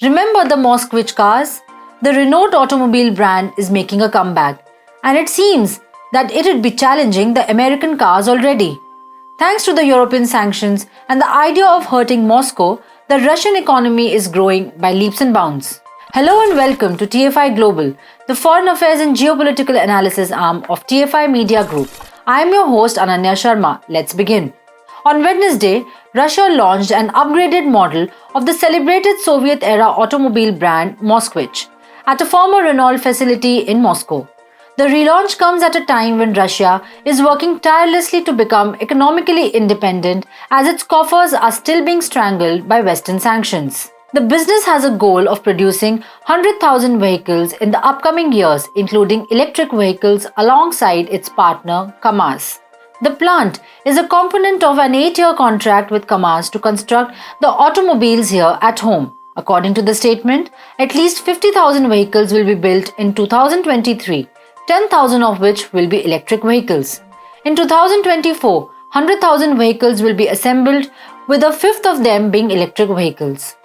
Remember the Moskvich cars? The Renault automobile brand is making a comeback, and it seems that it would be challenging the American cars already. Thanks to the European sanctions and the idea of hurting Moscow, the Russian economy is growing by leaps and bounds. Hello and welcome to TFIGlobal, the foreign affairs and geopolitical analysis arm of TFI Media Group. I am your host Ananya Sharma. Let's begin. On Wednesday, Russia launched an upgraded model of the celebrated Soviet-era automobile brand Moskvich at a former Renault facility in Moscow. The relaunch comes at a time when Russia is working tirelessly to become economically independent as its coffers are still being strangled by Western sanctions. The business has a goal of producing 100,000 vehicles in the upcoming years, including electric vehicles alongside its partner Kamaz. The plant is a component of an 8-year contract with Kamaz to construct the automobiles here at home. According to the statement, at least 50,000 vehicles will be built in 2023. 10,000 of which will be electric vehicles. In 2024, 100,000 vehicles will be assembled, with a fifth of them being electric vehicles.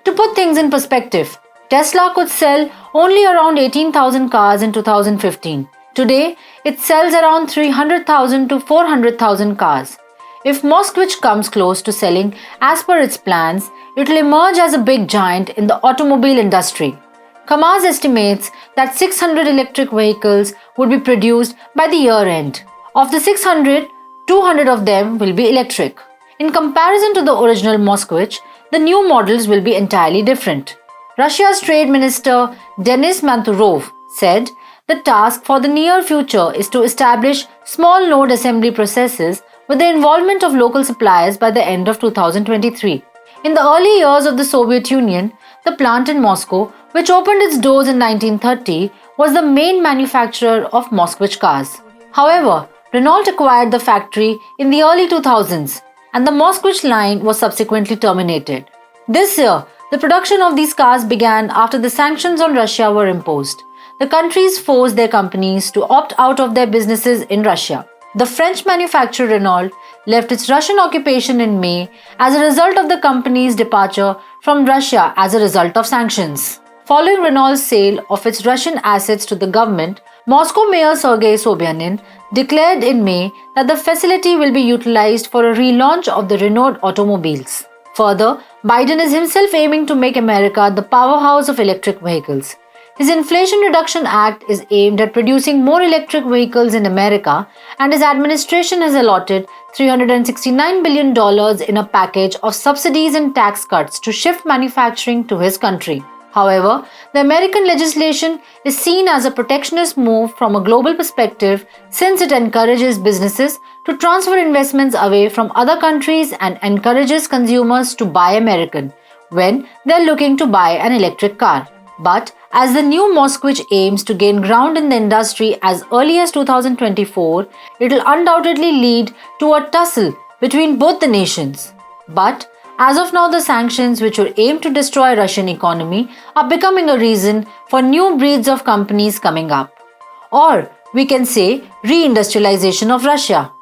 To put things in perspective, Tesla could sell only around 18,000 cars in 2015. Today, it sells around 300,000 to 400,000 cars. If Moskvich comes close to selling as per its plans, it will emerge as a big giant in the automobile industry. Kamaz estimates that 600 electric vehicles would be produced by the year end. Of the 600, 200 of them will be electric. In comparison to the original Moskvich, the new models will be entirely different. Russia's Trade Minister Denis Manturov said the task for the near future is to establish small node assembly processes with the involvement of local suppliers by the end of 2023. In the early years of the Soviet Union, the plant in Moscow, which opened its doors in 1930, was the main manufacturer of Moskvich cars. However, Renault acquired the factory in the early 2000s, and the Moskvich line was subsequently terminated. This year, the production of these cars began after the sanctions on Russia were imposed. The countries forced their companies to opt out of their businesses in Russia. The French manufacturer Renault left its Russian occupation in May as a result of the company's departure from Russia as a result of sanctions. Following Renault's sale of its Russian assets to the government, Moscow Mayor Sergei Sobyanin declared in May that the facility will be utilized for a relaunch of the Renault automobiles. Further, Biden is himself aiming to make America the powerhouse of electric vehicles. His Inflation Reduction Act is aimed at producing more electric vehicles in America, and his administration has allotted $369 billion in a package of subsidies and tax cuts to shift manufacturing to his country. However, the American legislation is seen as a protectionist move from a global perspective since it encourages businesses to transfer investments away from other countries and encourages consumers to buy American when they're looking to buy an electric car. But as the new Moskvich aims to gain ground in the industry as early as 2024, it will undoubtedly lead to a tussle between both the nations. But as of now, the sanctions which were aimed to destroy Russian economy are becoming a reason for new breeds of companies coming up. Or we can say reindustrialization of Russia.